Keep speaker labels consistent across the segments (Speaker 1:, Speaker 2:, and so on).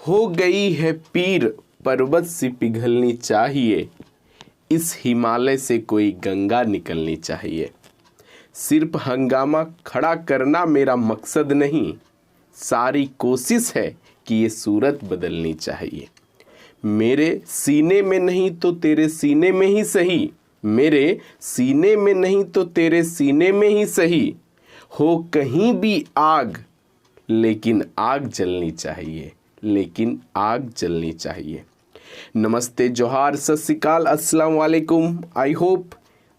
Speaker 1: हो गई है पीर पर्वत सी पिघलनी चाहिए, इस हिमालय से कोई गंगा निकलनी चाहिए। सिर्फ हंगामा खड़ा करना मेरा मकसद नहीं, सारी कोशिश है कि ये सूरत बदलनी चाहिए। मेरे सीने में नहीं तो तेरे सीने में ही सही, मेरे सीने में नहीं तो तेरे सीने में ही सही, हो कहीं भी आग लेकिन आग जलनी चाहिए, लेकिन आग जलनी चाहिए। नमस्ते, जोहार, सत श्री अकाल, अस्सलाम वालेकुम। आई होप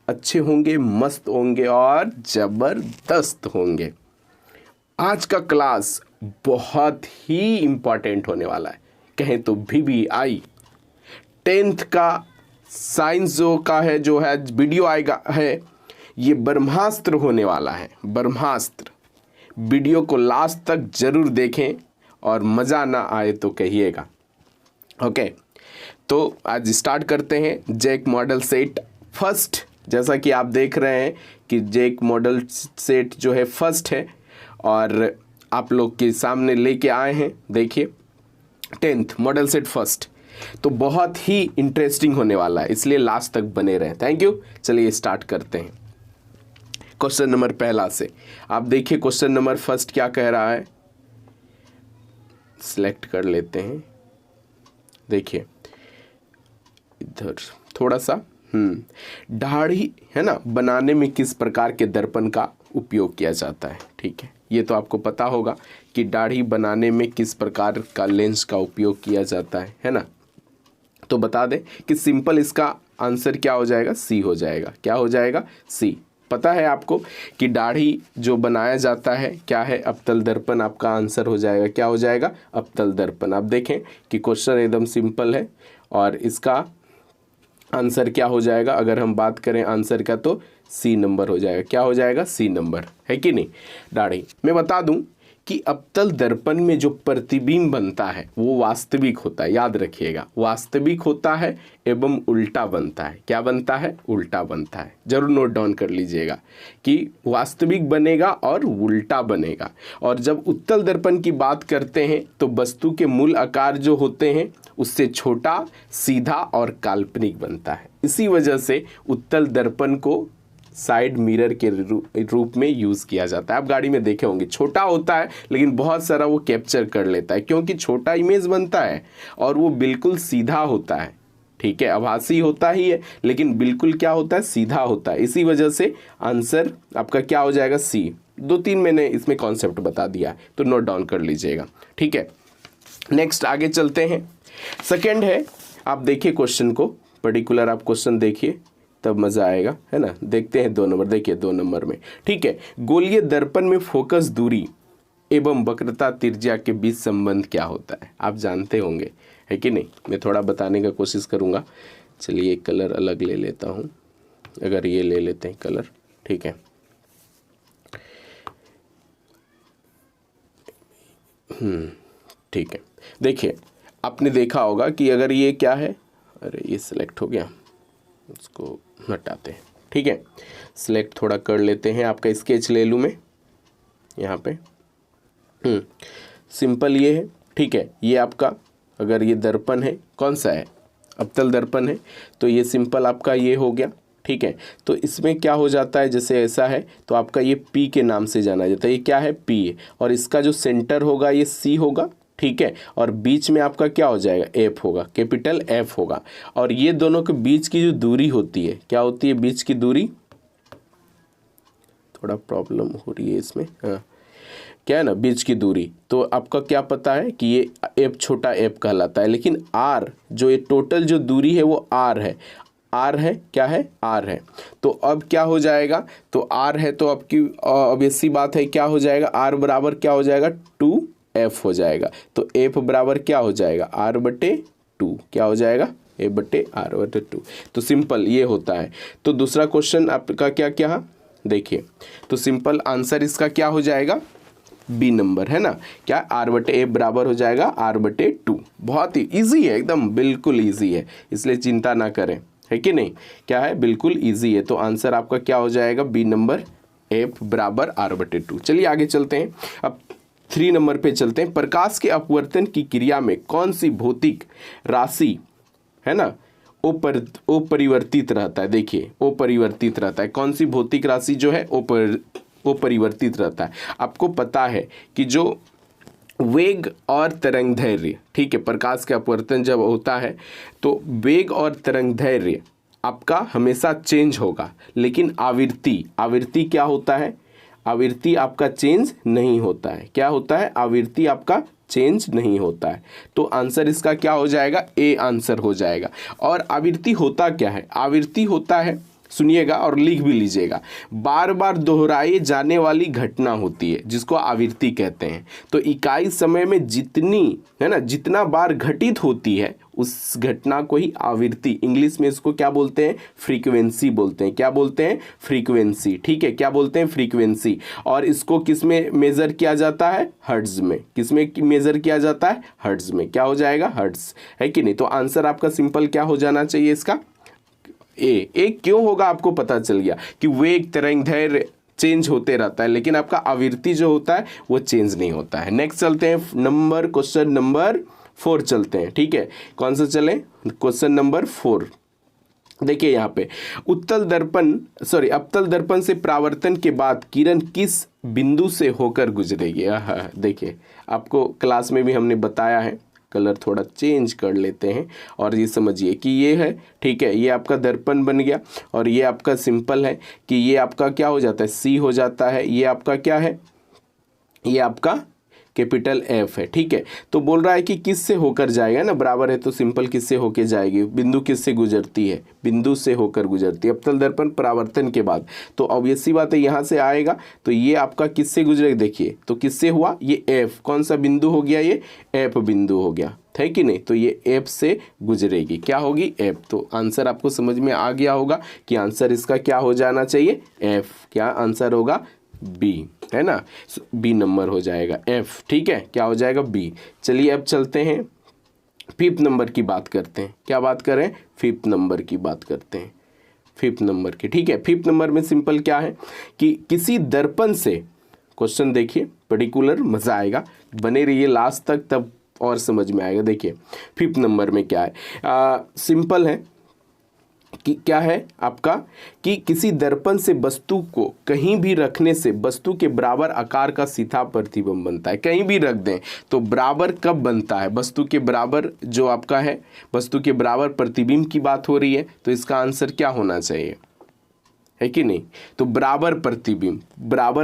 Speaker 1: अच्छे होंगे, मस्त होंगे और ज़बरदस्त होंगे। आज का क्लास बहुत ही इम्पॉर्टेंट होने वाला है, कहें तो VBI 10th का साइंस जो है वीडियो आएगा है, ये ब्रह्मास्त्र होने वाला है। ब्रह्मास्त्र वीडियो को लास्ट तक ज़रूर देखें और मज़ा ना आए तो कहिएगा। ओके, तो आज स्टार्ट करते हैं। जैक मॉडल सेट फर्स्ट, जैसा कि आप देख रहे हैं कि जैक मॉडल सेट जो है फर्स्ट है और आप लोग के सामने लेके आए हैं। देखिए 10th मॉडल सेट फर्स्ट, तो बहुत ही इंटरेस्टिंग होने वाला है, इसलिए लास्ट तक बने रहें। Thank you. चलिए स्टार्ट करते हैं क्वेश्चन नंबर पहला से। आप देखिए क्वेश्चन नंबर फर्स्ट क्या कह रहा है, सिलेक्ट कर लेते हैं। देखिए इधर थोड़ा सा दाढ़ी है ना बनाने में किस प्रकार के दर्पण का उपयोग किया जाता है। ठीक है, ये तो आपको पता होगा कि दाढ़ी बनाने में किस प्रकार का लेंस का उपयोग किया जाता है ना। तो बता दें कि सिंपल इसका आंसर क्या हो जाएगा, सी हो जाएगा। क्या हो जाएगा, सी। पता है आपको कि दाढ़ी जो बनाया जाता है क्या है, अवतल दर्पण आपका आंसर हो जाएगा। क्या हो जाएगा, अवतल दर्पण। आप देखें कि क्वेश्चन एकदम सिंपल है और इसका आंसर क्या हो जाएगा, अगर हम बात करें आंसर का तो सी नंबर हो जाएगा। क्या हो जाएगा, सी नंबर, है कि नहीं। दाढ़ी मैं बता दूं कि अवतल दर्पण में जो प्रतिबिंब बनता है वो वास्तविक होता है। याद रखिएगा, वास्तविक होता है एवं उल्टा बनता है। क्या बनता है, उल्टा बनता है। जरूर नोट डाउन कर लीजिएगा कि वास्तविक बनेगा और उल्टा बनेगा। और जब उत्तल दर्पण की बात करते हैं तो वस्तु के मूल आकार जो होते हैं उससे छोटा, सीधा और काल्पनिक बनता है। इसी वजह से उत्तल दर्पण को साइड मिरर के रूप में यूज़ किया जाता है। आप गाड़ी में देखे होंगे, छोटा होता है लेकिन बहुत सारा वो कैप्चर कर लेता है, क्योंकि छोटा इमेज बनता है और वो बिल्कुल सीधा होता है। ठीक है, आभासी होता ही है लेकिन बिल्कुल क्या होता है, सीधा होता है। इसी वजह से आंसर आपका क्या हो जाएगा, सी। 2-3 मैंने इसमें कॉन्सेप्ट बता दिया है, तो नोट डाउन कर लीजिएगा। ठीक है, नेक्स्ट आगे चलते हैं। सेकेंड है, आप देखिए क्वेश्चन को, पर्टिकुलर आप क्वेश्चन देखिए तब मज़ा आएगा, है ना। देखते हैं 2 नंबर। देखिए 2 नंबर में, ठीक है, गोलीय दर्पण में फोकस दूरी एवं वक्रता त्रिज्या के बीच संबंध क्या होता है। आप जानते होंगे, है कि नहीं। मैं थोड़ा बताने का कोशिश करूँगा। चलिए एक कलर अलग ले लेता हूँ, अगर ये ले लेते हैं कलर, ठीक है। ठीक है, देखिए आपने देखा होगा कि अगर ये क्या है, अरे ये सिलेक्ट हो गया, उसको हटाते हैं। ठीक है, सिलेक्ट थोड़ा कर लेते हैं। आपका स्केच ले लूँ मैं यहाँ पे। सिंपल ये है, ठीक है। ये आपका अगर ये दर्पण है, कौन सा है, अवतल दर्पण है, तो ये सिंपल आपका ये हो गया। ठीक है, तो इसमें क्या हो जाता है, जैसे ऐसा है तो आपका ये P के नाम से जाना जाता है। ये क्या है, P है, और इसका जो सेंटर होगा ये C होगा। ठीक है, और बीच में आपका क्या हो जाएगा, F होगा, कैपिटल F होगा। और ये दोनों के बीच की जो दूरी होती है, क्या होती है, बीच की दूरी, थोड़ा प्रॉब्लम हो रही है इसमें, हाँ, क्या है ना, बीच की दूरी। तो आपका क्या पता है कि ये F, छोटा F कहलाता है, लेकिन R जो ये टोटल जो दूरी है वो R है। R है, क्या है, R है। तो अब क्या हो जाएगा, तो R है तो आपकी ऑब्वियसली बात है, क्या हो जाएगा, R बराबर क्या हो जाएगा, 2F हो जाएगा। तो F बराबर क्या हो जाएगा, R/2। क्या हो जाएगा, F/R/2। तो सिंपल ये होता है। तो दूसरा क्वेश्चन आपका क्या क्या, देखिए, तो सिंपल आंसर इसका क्या हो जाएगा, बी नंबर, है ना। क्या, R/F बराबर हो जाएगा R/2। बहुत ही ईजी है, एकदम बिल्कुल ईजी है, इसलिए चिंता ना करें, है कि नहीं। क्या है, बिल्कुल ईजी है। तो आंसर आपका क्या हो जाएगा, बी नंबर, F बराबर R/2। चलिए आगे चलते हैं। अब 3 नंबर पे चलते हैं। प्रकाश के अपवर्तन की क्रिया में कौन सी भौतिक राशि है ना अपरिवर्तित रहता है? देखिए अपरिवर्तित रहता है। कौन सी भौतिक राशि जो है अपरिवर्तित रहता है? आपको पता है कि जो वेग और तरंगदैर्घ्य, ठीक है, प्रकाश का अपवर्तन जब होता है तो वेग और तरंगदैर्घ्य आपका हमेशा चेंज होगा, लेकिन आवृत्ति क्या होता है? आवृत्ति आपका चेंज नहीं होता है। क्या होता है? आवृत्ति आपका चेंज नहीं होता है। तो आंसर इसका क्या हो जाएगा? ए आंसर हो जाएगा। और आवृत्ति होता क्या है? आवृत्ति होता है, सुनिएगा और लिख भी लीजिएगा, बार बार दोहराए जाने वाली घटना होती है जिसको आवृत्ति कहते हैं। तो इकाई समय में जितनी है ना जितना बार घटित होती है उस घटना को ही आवृत्ति, इंग्लिश में इसको क्या बोलते हैं? फ्रीक्वेंसी बोलते हैं। क्या बोलते हैं? फ्रीक्वेंसी। ठीक है, क्या बोलते हैं? फ्रीक्वेंसी। और इसको किस में मेजर किया जाता है? हर्ट्ज में। किस में मेजर किया जाता है? हर्ट्ज में। क्या हो जाएगा? हर्ट्ज, है कि नहीं? तो आंसर आपका सिंपल क्या हो जाना चाहिए इसका? ए क्यों होगा? आपको पता चल गया कि वेग तरंगदैर्घ्य चेंज होते रहता है, लेकिन आपका आवृत्ति जो होता है वो चेंज नहीं होता है। नेक्स्ट चलते हैं क्वेश्चन नंबर 4 चलते हैं। ठीक है, कौन सा चले? Question number 4। देखिए यहाँ पे अवतल दर्पण से परावर्तन के बाद किरण किस बिंदु से होकर गुजरेगी? देखिए आपको क्लास में भी हमने बताया है, कलर थोड़ा चेंज कर लेते हैं और ये समझिए कि ये है, ठीक है, ये आपका दर्पण बन गया और ये आपका सिंपल है कि ये आपका क्या हो जाता है? सी हो जाता है। ये आपका क्या है? ये आपका कैपिटल एफ है। ठीक है, तो बोल रहा है कि किस से होकर जाएगा ना, बराबर है तो सिंपल किस से होकर जाएगी? बिंदु किस से गुजरती है? बिंदु से होकर गुजरती है अवतल दर्पण परावर्तन के बाद। तो ऑब्वियस सी बात है यहाँ से आएगा तो ये आपका किस से गुजरेगा? देखिए तो किससे हुआ? ये एफ, कौन सा बिंदु हो गया? ये एफ बिंदु हो गया, है कि नहीं? तो ये एफ से गुजरेगी। क्या होगी? एफ। तो आंसर आपको समझ में आ गया होगा कि आंसर इसका क्या हो जाना चाहिए? एफ। क्या आंसर होगा? बी, है ना? बी नंबर हो जाएगा एफ। ठीक है, क्या हो जाएगा? बी। चलिए अब चलते हैं 5th नंबर की बात करते हैं। क्या बात करें? 5th नंबर की बात करते हैं, 5th नंबर की। ठीक है, 5th नंबर में सिंपल क्या है कि किसी दर्पण से, क्वेश्चन देखिए पर्टिकुलर, मजा आएगा, बने रहिए लास्ट तक तब और समझ में आएगा। देखिए 5th नंबर में क्या है? सिंपल है कि क्या है आपका कि किसी दर्पण से वस्तु को कहीं भी रखने से वस्तु के बराबर आकार का सीधा प्रतिबिंब बनता है। कहीं भी रख दें तो बराबर कब बनता है? वस्तु के बराबर जो आपका है, वस्तु के बराबर प्रतिबिंब की बात हो रही है, तो इसका आंसर क्या होना चाहिए? है कि नहीं? तो बराबर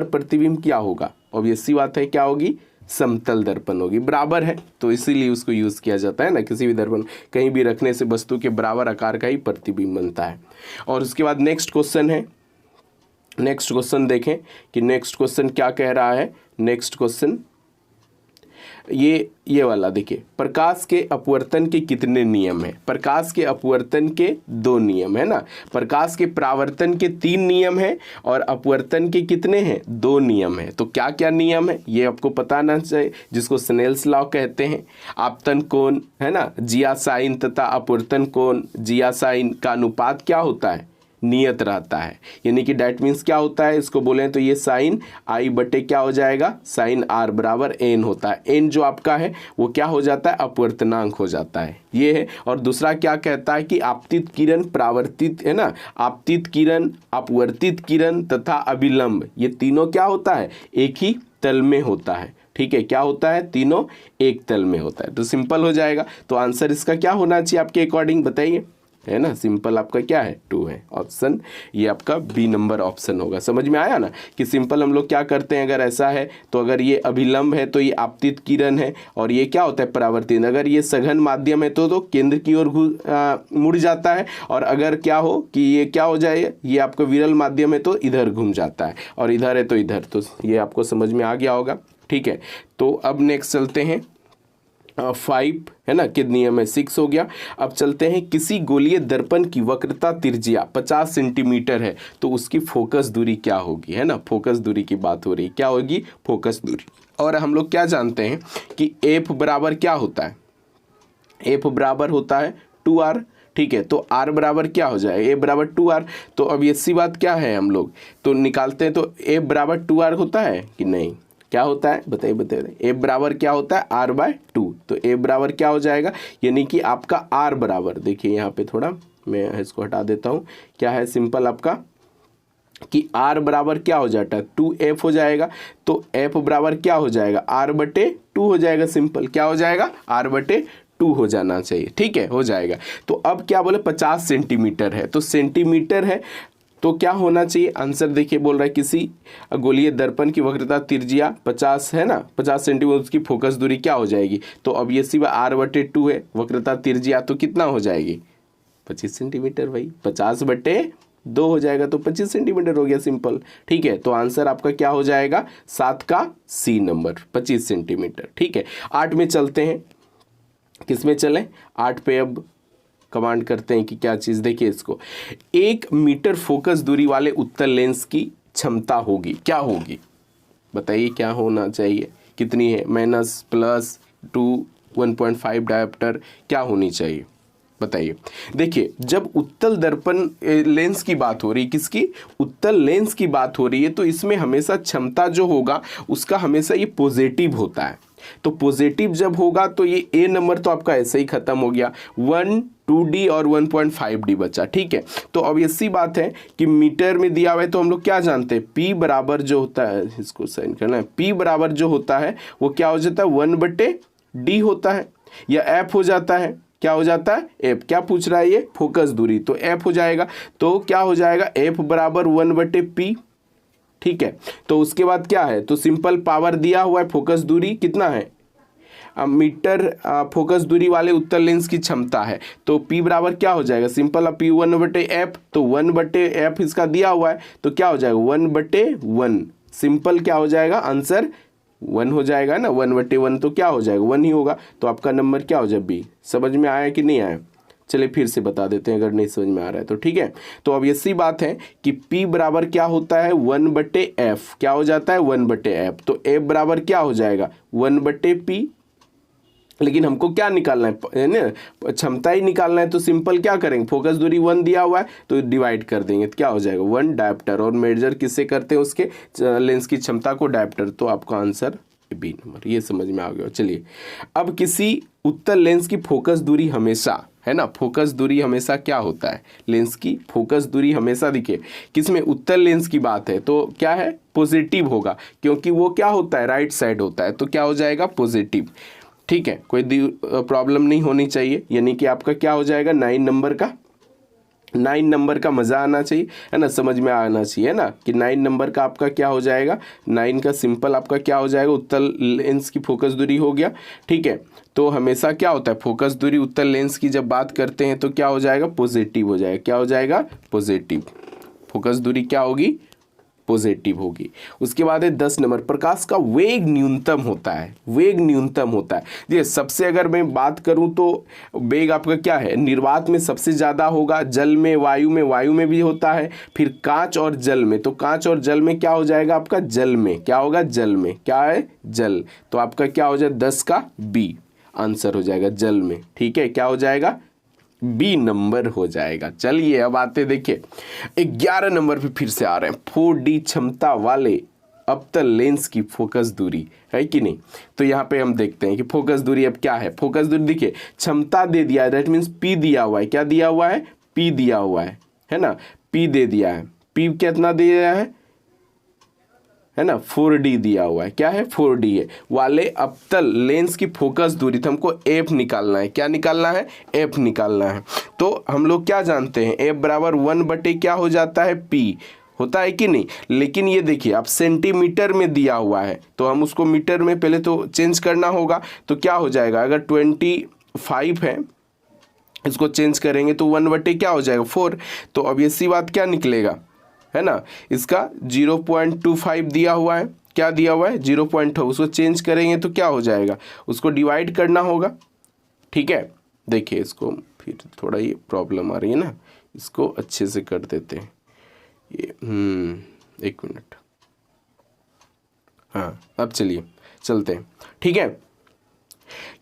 Speaker 1: प्रतिबिंब क्या होगा? ऑब्वियस सी बात है, क्या होगी? समतल दर्पण होगी। बराबर है तो इसीलिए उसको यूज किया जाता है ना, किसी भी दर्पण कहीं भी रखने से वस्तु के बराबर आकार का ही प्रतिबिंब बनता है। और उसके बाद नेक्स्ट क्वेश्चन है, नेक्स्ट क्वेश्चन देखें कि नेक्स्ट क्वेश्चन क्या कह रहा है। नेक्स्ट क्वेश्चन ये वाला देखिए, प्रकाश के अपवर्तन के कितने नियम हैं? प्रकाश के अपवर्तन के 2 नियम है ना, प्रकाश के परावर्तन के 3 नियम है और अपवर्तन के कितने हैं? 2 नियम है। तो क्या क्या नियम है ये आपको पता ना चाहिए, जिसको स्नेल्स लॉ कहते हैं। आपतन कोण है ना, जिया साइन तथा अपवर्तन कोण जिया साइन का अनुपात क्या होता है? नियत रहता है, यानी कि डैट मीन्स क्या होता है? इसको बोलें तो ये साइन आई बटे क्या हो जाएगा? साइन आर बराबर एन होता है। एन जो आपका है वो क्या हो जाता है? अपवर्तनांक हो जाता है, ये है। और दूसरा क्या कहता है कि आपतित किरण, परावर्तित है ना, आपतित किरण, अपवर्तित किरण तथा अभिलंब, ये तीनों क्या होता है? एक ही तल में होता है। ठीक है, क्या होता है? तीनों एक तल में होता है। तो सिंपल हो जाएगा। तो आंसर इसका क्या होना चाहिए आपके अकॉर्डिंग? बताइए, है ना? सिंपल आपका क्या है? 2 है ऑप्शन, ये आपका बी नंबर ऑप्शन होगा। समझ में आया ना कि सिंपल हम लोग क्या करते हैं, अगर ऐसा है तो अगर ये अभिलंब है तो ये आपतित किरण है और ये क्या होता है? परावर्तित। अगर ये सघन माध्यम है तो केंद्र की ओर मुड़ जाता है, और अगर क्या हो कि ये क्या हो जाए, ये आपका विरल माध्यम है तो इधर घूम जाता है, और इधर है तो इधर। तो ये आपको समझ में आ गया होगा। ठीक है, तो अब नेक्स्ट चलते हैं 5 है ना, कितने नियम है? 6 हो गया। अब चलते हैं, किसी गोलीय दर्पण की वक्रता त्रिज्या 50 सेंटीमीटर है तो उसकी फोकस दूरी क्या होगी? है ना, फोकस दूरी की बात हो रही है, क्या होगी? फोकस दूरी। और हम लोग क्या जानते हैं कि एफ बराबर क्या होता है? एफ बराबर होता है 2r। ठीक है, तो r बराबर क्या हो जाए? a बराबर 2r। तो अब ये सी बात क्या है, हम लोग तो निकालते हैं तो a बराबर 2r होता है कि नहीं? क्या होता है बताइए बताइए, ए बराबर क्या होता है r/2। तो ए बराबर क्या हो जाएगा, यानी कि आपका r बराबर, देखिए यहाँ पे थोड़ा मैं इसको हटा देता हूँ, क्या है सिंपल आपका कि r बराबर क्या हो जाता है 2f हो जाएगा। तो f बराबर क्या हो जाएगा r/2 हो जाएगा, सिंपल क्या हो जाएगा r/2 हो जाना चाहिए, ठीक है, हो जाएगा। तो अब क्या बोले 50 सेंटीमीटर है, तो सेंटीमीटर है तो क्या होना चाहिए आंसर, देखिए बोल रहा है किसी गोलीय दर्पण की वक्रता त्रिज्या 50 है ना, 50 सेंटीमीटर, उसकी फोकस दूरी क्या हो जाएगी। तो अब ये सिवा r/2 है, वक्रता त्रिज्या तो कितना हो जाएगी 25 सेंटीमीटर भाई, 50/2 हो जाएगा, तो 25 सेंटीमीटर हो गया, सिंपल, ठीक है। तो आंसर आपका क्या हो जाएगा 7 का C नंबर 25 सेंटीमीटर, ठीक है। 8 में चलते हैं, किस में चलें 8 पे अब कमांड करते हैं कि क्या चीज़, देखिए इसको 1 मीटर फोकस दूरी वाले उत्तल लेंस की क्षमता होगी, क्या होगी बताइए, क्या होना चाहिए, कितनी है, -+2 1.5 डायोप्टर क्या होनी चाहिए बताइए। देखिए जब उत्तल दर्पण लेंस की बात हो रही, किसकी, उत्तल लेंस की बात हो रही है, तो इसमें हमेशा क्षमता जो होगा उसका हमेशा ये पॉजिटिव होता है। तो पॉजिटिव जब होगा तो ये ए नंबर तो आपका ऐसे ही खत्म हो गया, 1 2D और 1.5D बचा, ठीक है। तो अब ऐसी बात है कि मीटर में दिया हुआ है, तो हम लोग क्या जानते हैं P बराबर जो होता है, इसको साइन करना है, P बराबर जो होता है वो क्या हो जाता है 1/D होता है, या F हो जाता है, क्या हो जाता है F, क्या पूछ रहा है ये फोकस दूरी, तो F हो जाएगा। तो क्या हो जाएगा F बराबर 1/P, ठीक है। तो उसके बाद क्या है, तो सिंपल पावर दिया हुआ है, फोकस दूरी कितना है मीटर, फोकस दूरी वाले उत्तल लेंस की क्षमता है, तो P बराबर क्या हो जाएगा, सिंपल P 1/F, तो 1/F इसका दिया हुआ है, तो क्या हो जाएगा 1/1, सिंपल क्या हो जाएगा आंसर 1 हो जाएगा ना, 1/1 तो क्या हो जाएगा 1 ही होगा। तो आपका नंबर क्या हो जाएगा B। समझ में आया कि नहीं आया, चलिए फिर से बता देते हैं अगर नहीं समझ में आ रहा है तो, ठीक है। तो अब ऐसी बात है कि P बराबर क्या होता है 1/F, क्या हो जाता है 1/F, तो F बराबर क्या हो जाएगा 1/P, लेकिन हमको क्या निकालना है ना, क्षमता ही निकालना है, तो सिंपल क्या करेंगे, फोकस दूरी 1 दिया हुआ है तो डिवाइड कर देंगे, तो क्या हो जाएगा 1 डायोप्टर, और मेजर किससे करते हैं उसके लेंस की क्षमता को, डायोप्टर, तो आपका आंसर B नंबर, ये समझ में आ गया। चलिए अब किसी उत्तल लेंस की फोकस दूरी हमेशा है ना, फोकस दूरी हमेशा क्या होता है, लेंस की फोकस दूरी हमेशा दिखे किसमें, उत्तल लेंस की बात है तो क्या है पॉजिटिव होगा, क्योंकि वो क्या होता है राइट साइड होता है, तो क्या हो जाएगा पॉजिटिव, ठीक है, कोई प्रॉब्लम नहीं होनी चाहिए। यानी कि आपका क्या हो जाएगा 9 नंबर का मज़ा आना चाहिए, है ना, समझ में आना चाहिए, है ना, कि 9 नंबर का आपका क्या हो जाएगा, 9 का सिंपल आपका क्या हो जाएगा उत्तल लेंस की फोकस दूरी हो गया, ठीक है। तो हमेशा क्या होता है फोकस दूरी उत्तल लेंस की जब बात करते हैं तो क्या हो जाएगा पॉजिटिव हो जाएगा, क्या हो जाएगा पॉजिटिव, फोकस दूरी क्या होगी पॉजिटिव होगी। उसके बाद है 10 नंबर, प्रकाश का वेग न्यूनतम होता है, वेग न्यूनतम होता है। ये सबसे अगर मैं बात करूं तो वेग आपका क्या है, निर्वात में सबसे ज़्यादा होगा, जल में, वायु में भी होता है, फिर कांच और जल में, तो कांच और जल में क्या हो जाएगा आपका जल में, क्या होगा जल में, क्या है जल, तो आपका क्या हो जाएगा 10 का B आंसर हो जाएगा जल में, ठीक है, क्या हो जाएगा B नंबर हो जाएगा। चलिए अब आते देखिए 11 नंबर पे फिर से आ रहे हैं, 4D क्षमता वाले अवतल लेंस की फोकस दूरी है कि नहीं। तो यहाँ पे हम देखते हैं कि फोकस दूरी अब क्या है, फोकस दूरी देखिए क्षमता दे दिया है, दैट मीन्स P दिया हुआ है, क्या दिया हुआ है P दिया हुआ है ना, P दे दिया है, P कितना दिया है ना 4D दिया हुआ है, क्या है 4D है वाले अवतल लेंस की फोकस दूरी, तो हमको F निकालना है, क्या निकालना है F निकालना है। तो हम लोग क्या जानते हैं F बराबर 1/, क्या हो जाता है P होता है कि नहीं, लेकिन ये देखिए आप सेंटीमीटर में दिया हुआ है तो हम उसको मीटर में पहले तो चेंज करना होगा, तो क्या हो जाएगा अगर 25 है इसको चेंज करेंगे तो 1/, क्या हो जाएगा 4, तो अब ये सी बात क्या निकलेगा है ना, इसका 0.25 दिया हुआ है, क्या दिया हुआ है 0.2, उसको चेंज करेंगे तो क्या हो जाएगा, उसको डिवाइड करना होगा, ठीक है। देखिए इसको फिर थोड़ा ये प्रॉब्लम आ रही है ना, इसको अच्छे से कर देते हैं ये, 1 मिनट, हाँ अब चलिए चलते हैं, ठीक है।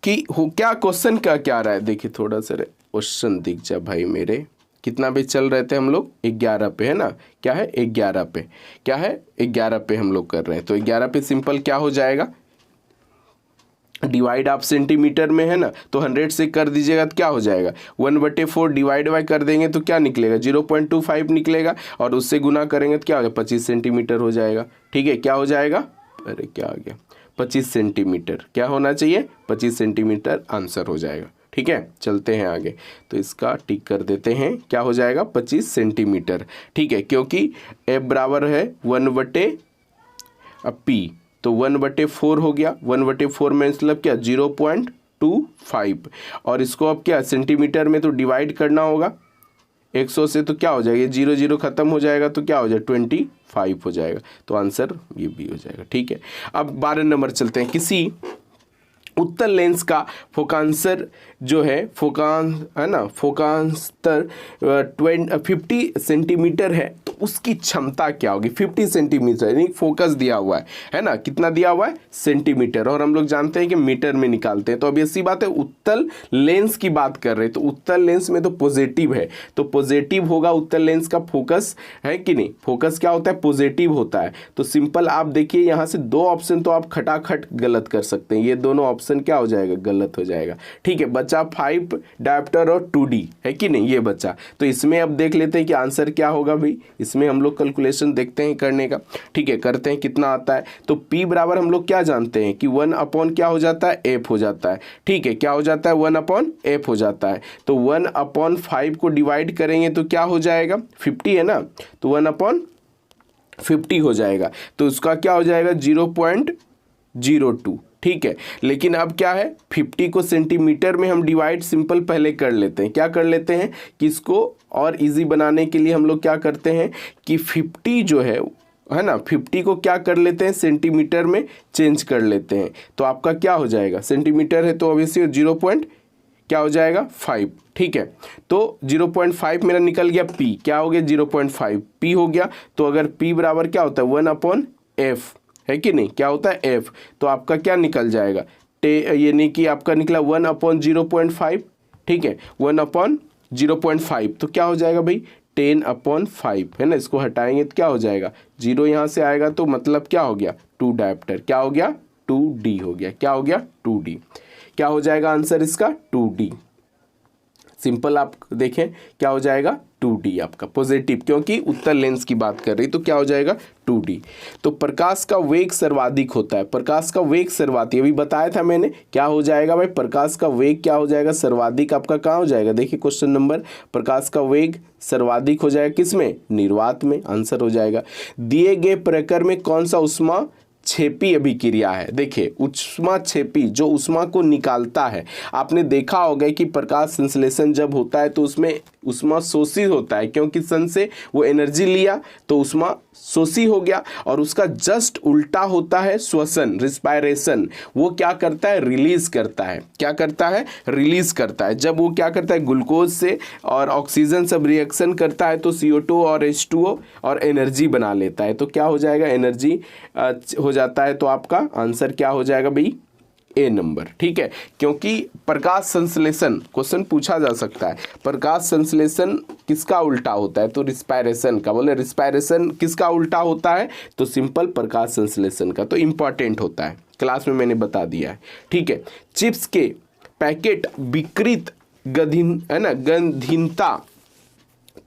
Speaker 1: कि हो क्या क्वेश्चन क्या क्या आ रहा है, देखिए थोड़ा सा क्वेश्चन दिख जा भाई मेरे, कितना पे चल रहे थे हम लोग? 11 पे, है ना? क्या है? 11 पे। क्या है? 11 पे हम लोग कर रहे हैं। तो 11 पे सिंपल क्या हो जाएगा? डिवाइड आप सेंटीमीटर में है ना, तो 100 से कर दीजिएगा तो क्या हो जाएगा? 1/4 डिवाइड बाय कर देंगे तो क्या निकलेगा? 0.25 निकलेगा, और उससे गुना करेंगे तो क्या हो गया? 25 सेंटीमीटर हो जाएगा। ठीक है, क्या हो जाएगा? अरे क्या आ गया? 25 सेंटीमीटर। क्या होना चाहिए? 25 सेंटीमीटर आंसर हो जाएगा। ठीक है, चलते हैं आगे। तो इसका टिक कर देते हैं। क्या हो जाएगा? 25 सेंटीमीटर। ठीक है, क्योंकि F बराबर है 1/P, तो 1/4 हो गया। 1/4 में मतलब क्या? 0.25, और इसको अब क्या सेंटीमीटर में तो डिवाइड करना होगा 100 से, तो क्या हो जाएगा? 0 0 खत्म हो जाएगा तो क्या हो जाएगा? 25 हो जाएगा। तो आंसर ये भी हो जाएगा। ठीक है, अब 12 नंबर चलते हैं। किसी उत्तल लेंस का फोकांसर जो है, फोकांतर 50 सेंटीमीटर है, तो उसकी क्षमता क्या होगी? 50 सेंटीमीटर यानी फोकस दिया हुआ है ना? कितना दिया हुआ है? सेंटीमीटर, और हम लोग जानते हैं कि मीटर में निकालते हैं। तो अब ऐसी बात है, उत्तल लेंस की बात कर रहे हैं, तो उत्तल लेंस में तो पॉजिटिव है, तो पॉजिटिव होगा उत्तल लेंस का फोकस, है कि नहीं? फोकस क्या होता है? पॉजिटिव होता है। तो सिंपल आप देखिए यहाँ से 2 ऑप्शन तो आप खटाखट गलत कर सकते हैं। ये दोनों ऑप्शन क्या हो जाएगा? गलत हो जाएगा। ठीक है, बचा 5 डायोप्टर और 2D, है कि नहीं? ये बचा। तो इसमें अब देख लेते हैं कि आंसर क्या होगा भाई। इसमें हम लोग कैलकुलेशन देखते हैं करने का। ठीक है, करते हैं कितना आता है। तो P बराबर हम लोग क्या जानते हैं कि 1 क्या हो जाता है? F हो जाता है। ठीक है, क्या हो जाता है? 1/F हो जाता है। तो 1/5 को डिवाइड करेंगे तो क्या हो जाएगा? 50 है ना, तो 1/50 हो जाएगा। तो उसका क्या हो जाएगा? 0.02। ठीक है, लेकिन अब क्या है? 50 को सेंटीमीटर में हम डिवाइड सिंपल पहले कर लेते हैं। क्या कर लेते हैं कि इसको और इजी बनाने के लिए हम लोग क्या करते हैं कि 50 जो है ना, 50 को क्या कर लेते हैं? सेंटीमीटर में चेंज कर लेते हैं। तो आपका क्या हो जाएगा? सेंटीमीटर है तो ऑब्वियसली 0. क्या हो जाएगा? 5। ठीक है, तो 0.5 मेरा निकल गया। P क्या हो गया? 0.5 P हो गया। तो अगर P बराबर क्या होता है? 1/F, है कि नहीं? क्या होता है? F। तो आपका क्या निकल जाएगा? यानी कि आपका निकला 1/0.5। ठीक है, 1/0.5, तो क्या हो जाएगा भाई? 10/5, है ना? इसको हटाएंगे तो क्या हो जाएगा? 0 यहाँ से आएगा, तो मतलब क्या हो गया? 2 डायोप्टर। क्या हो गया? 2D हो गया। क्या हो गया? 2D। क्या हो जाएगा आंसर इसका? 2D। सिंपल आप देखें क्या हो जाएगा? 2D आपका पॉजिटिव, क्योंकि उत्तल लेंस की बात कर रही, तो क्या हो जाएगा? 2D। तो प्रकाश का वेग सर्वाधिक होता है। प्रकाश का वेग सर्वाधिक अभी बताया था मैंने। क्या हो जाएगा भाई? प्रकाश का वेग क्या हो जाएगा? सर्वाधिक आपका कहाँ हो जाएगा? देखिए क्वेश्चन नंबर, प्रकाश का वेग सर्वाधिक हो जाएगा किसमें? निर्वात में। आंसर हो जाएगा। दिए गए प्रकर में कौन सा उष्मा छेपी अभिक्रिया है? देखिए उष्मा छेपी जो उष्मा को निकालता है, आपने देखा होगा कि प्रकाश संश्लेषण जब होता है तो उसमें उष्मा शोषित होता है, क्योंकि सन से वो एनर्जी लिया तो उष्मा शोषित हो गया। और उसका जस्ट उल्टा होता है श्वसन, रिस्पायरेशन। वो क्या करता है? रिलीज करता है। क्या करता है? रिलीज करता है। जब वो क्या करता है? ग्लूकोज से और ऑक्सीजन सब रिएक्शन करता है तो CO2 और H2O और एनर्जी बना लेता है। तो क्या हो जाएगा? एनर्जी हो जाता है। तो आपका आंसर क्या हो जाएगा भाई? A number. ठीक है, क्योंकि प्रकाश संश्लेषण क्वेश्चन पूछा जा सकता है, प्रकाश संश्लेषण किसका उल्टा होता है? तो रिस्पायरेशन का। बोले रिस्पायरेशन किसका उल्टा होता है? तो सिंपल प्रकाश संश्लेषण का। तो इंपॉर्टेंट होता है, क्लास में मैंने बता दिया है। ठीक है, चिप्स के पैकेट विकृत गंधहीनता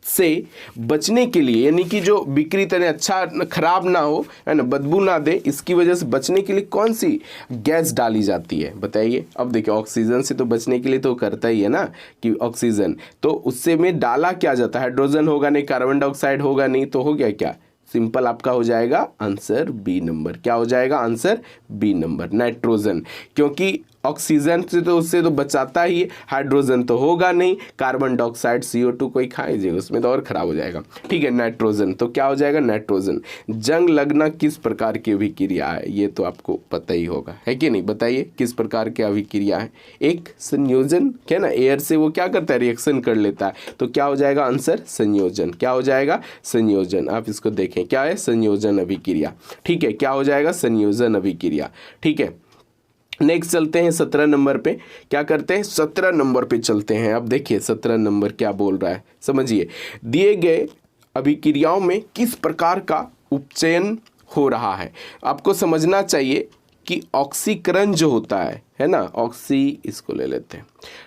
Speaker 1: से बचने के लिए, यानी कि जो विकृत यानी अच्छा खराब ना हो, है ना, बदबू ना दे, इसकी वजह से बचने के लिए कौन सी गैस डाली जाती है? बताइए। अब देखिए ऑक्सीजन से तो बचने के लिए तो करता ही है ना कि ऑक्सीजन, तो उससे में डाला क्या जाता है? हाइड्रोजन होगा नहीं, कार्बन डाइऑक्साइड होगा नहीं, तो हो गया क्या? सिंपल आपका हो जाएगा आंसर B नंबर। क्या हो जाएगा? Answer B number, nitrogen. क्योंकि ऑक्सीजन से तो उससे तो बचाता ही है, हाइड्रोजन तो होगा नहीं, कार्बन डाइऑक्साइड CO2 कोई खाएगा उसमें तो और खराब हो जाएगा। ठीक है, नाइट्रोजन। तो क्या हो जाएगा? नाइट्रोजन। जंग लगना किस प्रकार की अभिक्रिया है? ये तो आपको पता ही होगा, है कि नहीं? बताइए किस प्रकार की अभिक्रिया है? एक संयोजन, क्या ना, एयर से वो क्या करता है? रिएक्शन कर लेता है। तो क्या हो जाएगा आंसर? संयोजन। क्या हो जाएगा? संयोजन। आप इसको देखें क्या है? संयोजन अभिक्रिया। ठीक है, क्या हो जाएगा? संयोजन अभिक्रिया। ठीक है, नेक्स्ट चलते हैं 17 नंबर पे। क्या करते हैं, 17 नंबर पे चलते हैं। अब देखिए 17 नंबर क्या बोल रहा है, समझिए। दिए गए अभिक्रियाओं में किस प्रकार का उपचयन हो रहा है। आपको समझना चाहिए कि ऑक्सीकरण जो होता है ना, इसको ले लेते हैं,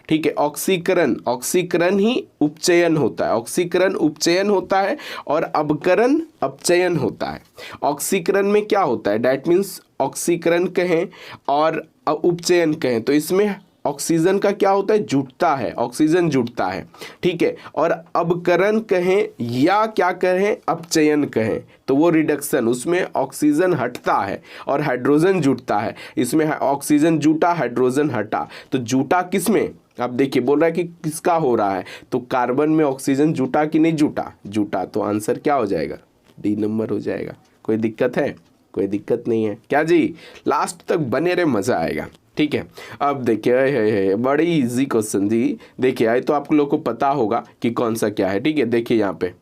Speaker 1: ठीक है। ऑक्सीकरण ही उपचयन होता है, ऑक्सीकरण उपचयन होता है और अवकरण अपचयन होता है। ऑक्सीकरण में क्या होता है, डैट मीन्स ऑक्सीकरण कहें और उपचयन कहें तो इसमें ऑक्सीजन का क्या होता है, जुटता है, ऑक्सीजन जुटता है, ठीक है। और अवकरण कहें या क्या कहें, अपचयन कहें तो वो रिडक्शन, उसमें ऑक्सीजन हटता है और हाइड्रोजन जुटता है। इसमें ऑक्सीजन जुटा, हाइड्रोजन हटा, तो जुटा किसमें, आप देखिए बोल रहा है कि किसका हो रहा है, तो कार्बन में ऑक्सीजन जुटा कि नहीं जुटा, जुटा, तो आंसर क्या हो जाएगा, डी नंबर हो जाएगा। कोई दिक्कत है, कोई दिक्कत नहीं है क्या जी, लास्ट तक बने रहे, मजा आएगा, ठीक है। अब देखिए है बड़ी इजी क्वेश्चन जी, देखिए आए तो आप लोग को पता होगा कि कौन सा क्या है, ठीक है। देखिए यहाँ पे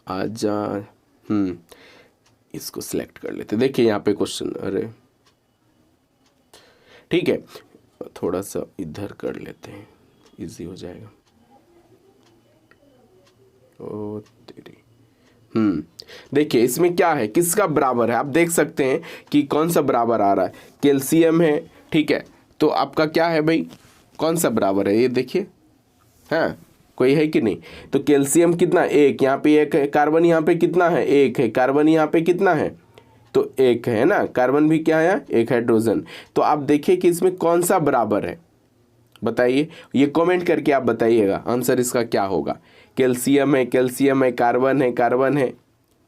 Speaker 1: आजा, इसको सिलेक्ट कर लेते, देखिए यहाँ पे क्वेश्चन, अरे ठीक है, थोड़ा सा इधर कर लेते हैं, इजी हो जाएगा। ओ तेरी, देखिए इसमें क्या है, किसका बराबर है, आप देख सकते हैं कि कौन सा बराबर आ रहा है, कैल्शियम है, ठीक है। तो आपका क्या है भाई, कौन सा बराबर है, ये देखिए, हाँ कोई है कि नहीं, तो कैल्शियम कितना, एक, यहाँ पे एक है, कार्बन यहाँ पे कितना है, एक है, कार्बन यहाँ पे कितना है, तो एक है ना, कार्बन भी क्या है, एक हाइड्रोजन। तो आप देखिए कि इसमें कौन सा बराबर है, बताइए, ये कमेंट करके आप बताइएगा आंसर इसका क्या होगा। कैल्शियम है, कैल्शियम है, कार्बन है, कार्बन है,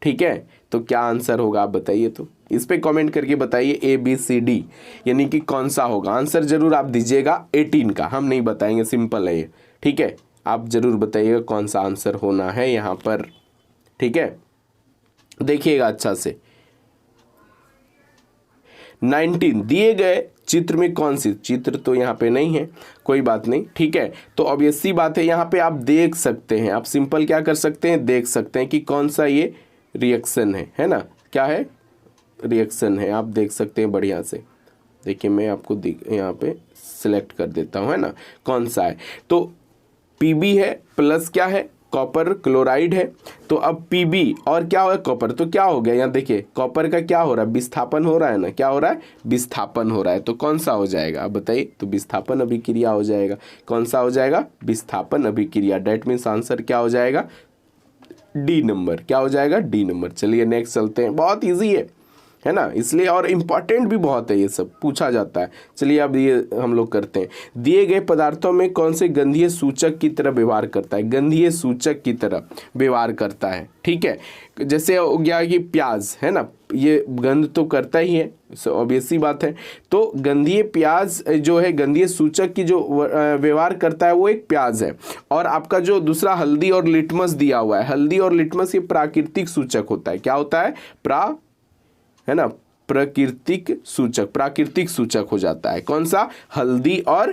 Speaker 1: ठीक है, तो क्या आंसर होगा आप बताइए, तो इस पे कमेंट करके बताइए ABCD यानी कि कौन सा होगा। आंसर जरूर आप दीजिएगा 18 का, हम नहीं बताएंगे, सिंपल है ये, ठीक है। आप जरूर बताइएगा कौन सा आंसर होना है यहाँ पर, ठीक है। देखिएगा अच्छा से, 19 दिए गए चित्र में कौन सी, चित्र तो यहाँ पे नहीं है, कोई बात नहीं, ठीक है। तो अब ये सी बात है, यहाँ पे आप देख सकते हैं, आप सिंपल क्या कर सकते हैं, देख सकते हैं कि कौन सा ये रिएक्शन है ना, क्या है, रिएक्शन है, आप देख सकते हैं बढ़िया से। देखिए मैं आपको यहाँ पे सिलेक्ट कर देता हूँ, है ना, कौन सा है, तो Pb है प्लस क्या है, कॉपर क्लोराइड है। तो अब Pb और क्या हो, कॉपर, तो क्या हो गया, यहाँ देखिए कॉपर का क्या हो रहा है, विस्थापन हो रहा है ना, क्या हो रहा है, विस्थापन हो रहा है, तो कौन सा हो जाएगा आप बताइए, तो विस्थापन अभिक्रिया हो जाएगा। कौन सा हो जाएगा, विस्थापन अभिक्रिया, डेट मीन्स आंसर क्या हो जाएगा, डी नंबर, क्या हो जाएगा, डी नंबर। चलिए नेक्स्ट चलते हैं, बहुत ईजी है ना, इसलिए और इम्पॉर्टेंट भी बहुत है, ये सब पूछा जाता है। चलिए अब ये हम लोग करते हैं, दिए गए पदार्थों में कौन से गंधीय सूचक की तरह व्यवहार करता है, गंधीय सूचक की तरह व्यवहार करता है, ठीक है। जैसे हो गया कि प्याज है ना, ये गंध तो करता ही है, ऑब्वियसली बात है। तो गंधीय प्याज जो है, गंधीय सूचक की जो व्यवहार करता है वो एक प्याज है। और आपका जो दूसरा हल्दी और लिटमस दिया हुआ है, हल्दी और लिटमस ये प्राकृतिक सूचक होता है, क्या होता है, है ना, प्राकृतिक सूचक हो जाता है। कौन सा, हल्दी और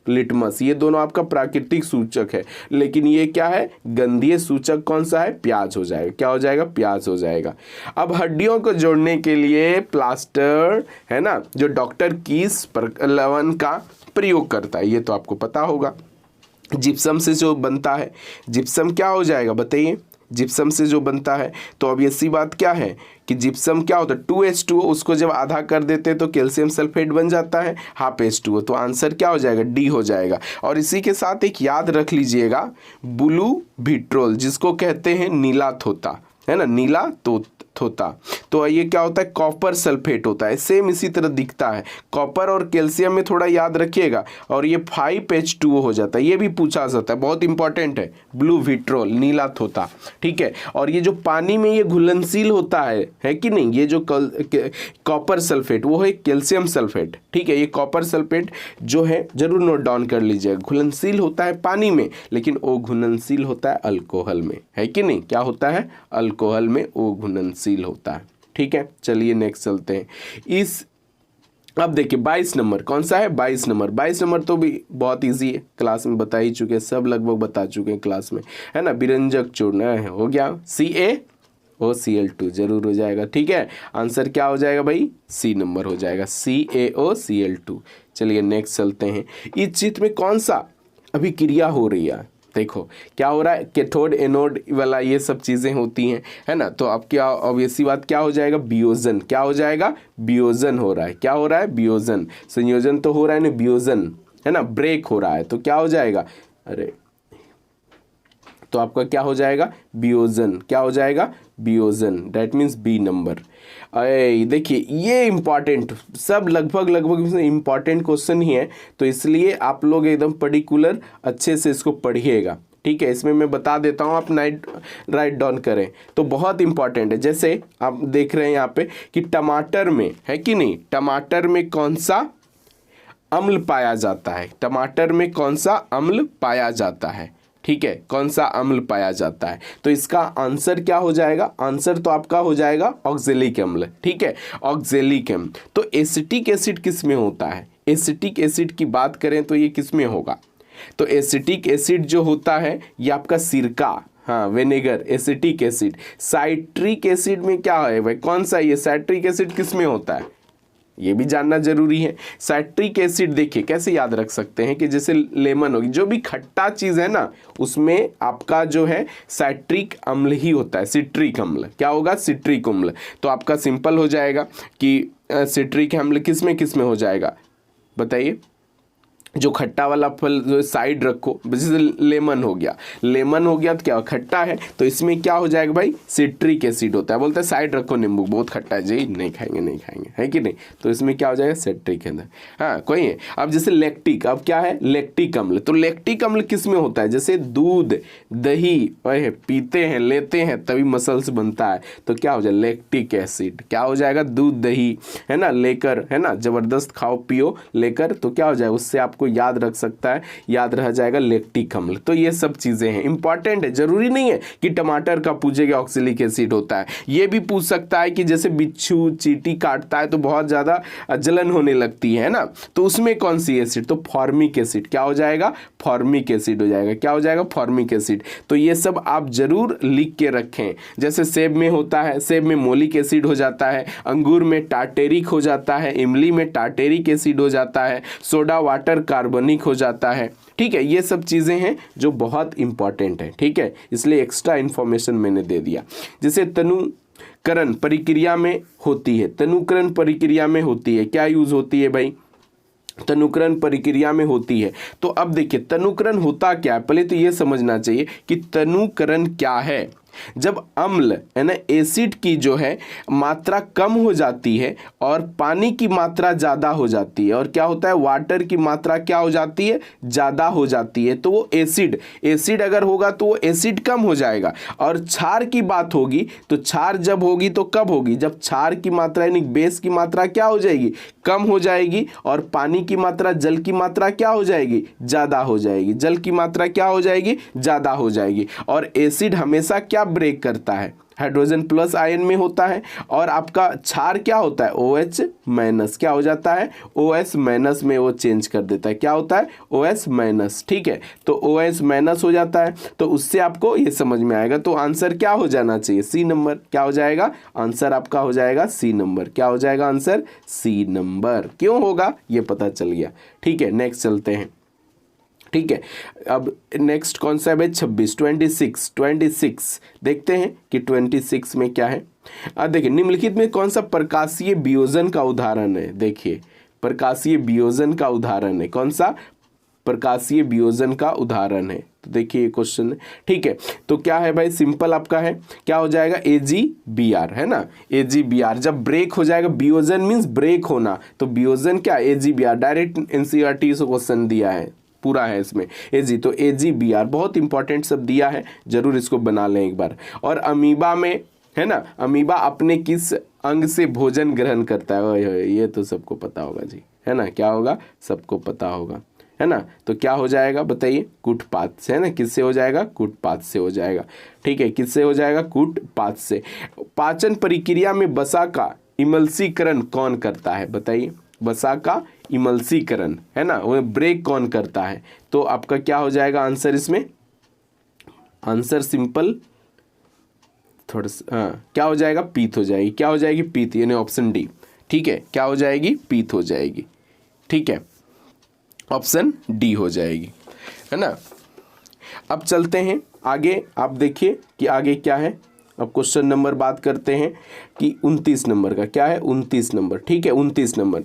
Speaker 1: लिटमस, ये दोनों आपका प्राकृतिक सूचक है, लेकिन ये क्या है, गंधीय सूचक कौन सा है, प्याज हो जाएगा, क्या हो जाएगा, प्याज हो जाएगा। अब हड्डियों को जोड़ने के लिए प्लास्टर है ना, जो डॉक्टर कीस लवण का प्रयोग करता है, ये तो आपको पता होगा। जिप्सम से जो बनता है, जिप्सम क्या हो जाएगा बताइए, जिप्सम से जो बनता है, तो अब ये सी बात क्या है कि जिप्सम क्या होता है, 2H2O, उसको जब आधा कर देते हैं तो कैल्शियम सल्फेट बन जाता है, हाफ H2O, तो आंसर क्या हो जाएगा, डी हो जाएगा। और इसी के साथ एक याद रख लीजिएगा, ब्लू विट्रोल, जिसको कहते हैं नीला थोता, है ना, नीला थोता, तो ये क्या होता है, कॉपर सल्फेट होता है, सेम इसी तरह दिखता है। कॉपर और कैल्शियम में थोड़ा याद रखिएगा, और ये 5H2O हो जाता है, ये भी पूछा जाता है, बहुत इंपॉर्टेंट है, ब्लू विट्रोल, नीला थोता, ठीक है। और ये जो पानी में ये घुलनशील होता है कि नहीं, ये जो कॉपर सल्फेट वो है कैल्शियम सल्फेट, ठीक है। ये कॉपर सल्फेट जो है जरूर नोट डाउन कर लीजिएगा, घुलनशील होता है पानी में, लेकिन वो घुलनशील होता है अल्कोहल में, है कि नहीं, क्या होता है, अल्कोहल में वो घुलनशील होता है, ठीक है। चलिए नेक्स्ट चलते हैं। अब देखिए 22 नंबर कौन सा है, 22 नंबर तो भी बहुत इजी है, क्लास में बता ही चुके, सब लगभग बता चुके हैं क्लास में, है ना, विरंजक चूर्ण हो गया, CA CaOCl2 जरूर हो जाएगा। ठीक है, आंसर क्या हो जाएगा भाई, सी नंबर हो जाएगा, CaOCl2। चलिए नेक्स्ट चलते हैं। इस चित्र में कौन सा अभिक्रिया हो रही है, देखो क्या हो रहा है, कैथोड एनोड वाला ये सब चीज़ें होती हैं, है ना। तो अब क्या ऑब्वियसली बात क्या हो जाएगा, वियोजन। क्या हो जाएगा, वियोजन हो रहा है। क्या हो रहा है, वियोजन। संयोजन तो हो रहा है ना, वियोजन, है ना, ब्रेक हो रहा है। तो क्या हो जाएगा, अरे तो आपका क्या हो जाएगा, वियोजन। क्या हो जाएगा, वियोजन, दैट मीन्स बी नंबर। अरे देखिए ये इंपॉर्टेंट, सब लगभग इंपॉर्टेंट क्वेश्चन ही है, तो इसलिए आप लोग एकदम पर्टिकुलर अच्छे से इसको पढ़िएगा। ठीक है, इसमें मैं बता देता हूँ, आप राइट डाउन करें तो बहुत इंपॉर्टेंट है। जैसे आप देख रहे हैं यहाँ पे कि टमाटर में है कि नहीं, टमाटर में कौन सा अम्ल पाया जाता है, टमाटर में कौन सा अम्ल पाया जाता है। ठीक है, कौन सा अम्ल पाया जाता है, तो इसका आंसर क्या हो जाएगा, आंसर तो आपका हो जाएगा ऑक्जेलिक अम्ल। ठीक है, ऑक्जेलिक अम्ल। तो एसिटिक एसिड किस में होता है, एसिटिक एसिड की बात करें तो ये किस में होगा, तो एसिटिक एसिड जो होता है ये आपका सिरका, हाँ vinegar, acetic acid. Citric acid में क्या है भाई, कौन सा, ये साइट्रिक एसिड किस में होता है, ये भी जानना जरूरी है। साइट्रिक एसिड देखिए कैसे याद रख सकते हैं कि जैसे लेमन होगी, जो भी खट्टा चीज़ है ना उसमें आपका जो है साइट्रिक अम्ल ही होता है, सिट्रिक अम्ल। क्या होगा, सिट्रिक अम्ल। तो आपका सिंपल हो जाएगा कि सिट्रिक अम्ल किस में हो जाएगा, बताइए। जो खट्टा वाला फल जो साइड रखो, जैसे लेमन हो गया, लेमन हो गया तो क्या खट्टा है, तो इसमें क्या हो जाएगा भाई, सिट्रिक एसिड होता है। बोलते हैं साइड रखो नींबू, बहुत खट्टा है जी, नहीं खाएंगे, है कि नहीं, तो इसमें क्या हो जाएगा, सिट्रिक है। हाँ कोई है। अब जैसे लैक्टिक, अब क्या है, लैक्टिक अम्ल। तो लैक्टिक अम्ल किस में होता है, जैसे दूध दही पीते हैं लेते हैं तभी मसल्स बनता है, तो क्या हो जाएगा, लैक्टिक एसिड। क्या हो जाएगा, दूध दही है ना लेकर, है ना, जबरदस्त खाओ पियो लेकर, तो क्या हो जाएगा, उससे आपको याद रख सकता है, याद रह जाएगा लैक्टिक अम्ल। तो ये सब चीजें हैं, इंपॉर्टेंट है। जरूरी नहीं है कि टमाटर का पूछेगा ऑक्सैलिक एसिड होता है, ये भी पूछ सकता है कि जैसे बिच्छू चींटी काटता है तो बहुत ज्यादा जलन होने लगती है ना, तो उसमें कौन सी एसिड, तो फॉर्मिक एसिड। क्या हो जाएगा, फॉर्मिक एसिड हो जाएगा। क्या हो जाएगा, फॉर्मिक एसिड। तो ये सब आप जरूर लिख के रखें। जैसे सेब में होता है, सेब में मोलिक एसिड हो जाता है, अंगूर में टार्टेरिक हो जाता है, इमली में टार्टेरिक एसिड हो जाता है, सोडा वाटर कार्बनिक हो जाता है। ठीक है, ये सब चीज़ें हैं जो बहुत इंपॉर्टेंट है। ठीक है, इसलिए एक्स्ट्रा इन्फॉर्मेशन मैंने दे दिया। जैसे तनुकरण प्रक्रिया में होती है, तनुकरण प्रक्रिया में होती है, क्या यूज होती है भाई, तनुकरण प्रक्रिया में होती है। तो अब देखिए तनुकरण होता क्या है, पहले तो ये समझना चाहिए कि तनुकरण क्या है। जब अम्ल है ना, एसिड की जो है मात्रा कम हो जाती है और पानी की मात्रा ज़्यादा हो जाती है, और क्या होता है, वाटर की मात्रा क्या हो जाती है, ज़्यादा हो जाती है, तो वो एसिड अगर होगा तो वो एसिड कम हो जाएगा। और क्षार की बात होगी तो क्षार जब होगी तो कब होगी, जब क्षार की मात्रा यानी बेस की मात्रा क्या हो जाएगी, कम हो जाएगी, और पानी की मात्रा, जल की मात्रा क्या हो जाएगी, ज़्यादा हो जाएगी, जल की मात्रा क्या हो जाएगी, ज़्यादा हो जाएगी। और एसिड हमेशा क्या ब्रेक करता है, हाइड्रोजन प्लस आयन में होता है, और आपका क्षार क्या होता है, OH माइनस, क्या हो जाता है, OS माइनस में वो चेंज कर देता है, क्या होता है, OS माइनस। ठीक है, तो OS माइनस हो जाता है, तो उससे आपको ये समझ में आएगा। तो आंसर क्या हो जाना चाहिए, सी नंबर। क्या हो जाएगा, आंसर आपका हो जाएगा सी नंबर। क्या हो जाएगा आंसर, सी नंबर। क्यों होगा ये पता चल गया। ठीक है, नेक्स्ट चलते हैं। ठीक है, अब नेक्स्ट कौन सा है, 26 देखते हैं कि 26 में क्या है। अब देखिए निम्नलिखित में कौन सा प्रकाशीय वियोजन का उदाहरण है, देखिए प्रकाशीय वियोजन का उदाहरण है, कौन सा प्रकाशीय वियोजन का उदाहरण है, तो देखिए क्वेश्चन। ठीक है, तो क्या है भाई, सिंपल आपका है, क्या हो जाएगा, AgBr, है ना, AgBr। जब ब्रेक हो जाएगा, वियोजन मीन्स ब्रेक होना, तो वियोजन क्या, AgBr। डायरेक्ट NCERT से क्वेश्चन दिया है, पूरा है इसमें Ag, तो AgBr बहुत इंपॉर्टेंट सब दिया है, जरूर इसको बना लें एक बार। और अमीबा में है ना, अमीबा अपने किस अंग से भोजन ग्रहण करता है, ओए ये तो सबको पता होगा जी, है ना, क्या होगा, सबको पता होगा, है ना। तो क्या हो जाएगा बताइए, कूटपात से, है ना, किससे हो जाएगा, कूटपात से हो जाएगा। ठीक है, किससे हो जाएगा, कूटपात से। पाचन प्रक्रिया में वसा का इमल्सीकरण कौन करता है, बताइए, वसा का इमल्सीकरण, है ना, वो ब्रेक कौन करता है, तो आपका क्या हो जाएगा आंसर इसमें, आंसर सिंपल थोड़ा सा, हाँ, क्या हो जाएगा, पीत हो जाएगी। क्या हो जाएगी, पीत, यानी ऑप्शन डी। ठीक है, क्या हो जाएगी, पीत हो जाएगी। ठीक है, ऑप्शन डी हो जाएगी, है ना। अब चलते हैं आगे, आप देखिए कि आगे क्या है। अब क्वेश्चन नंबर बात करते हैं कि 29 नंबर का क्या है, 29 नंबर। ठीक है, 29 नंबर,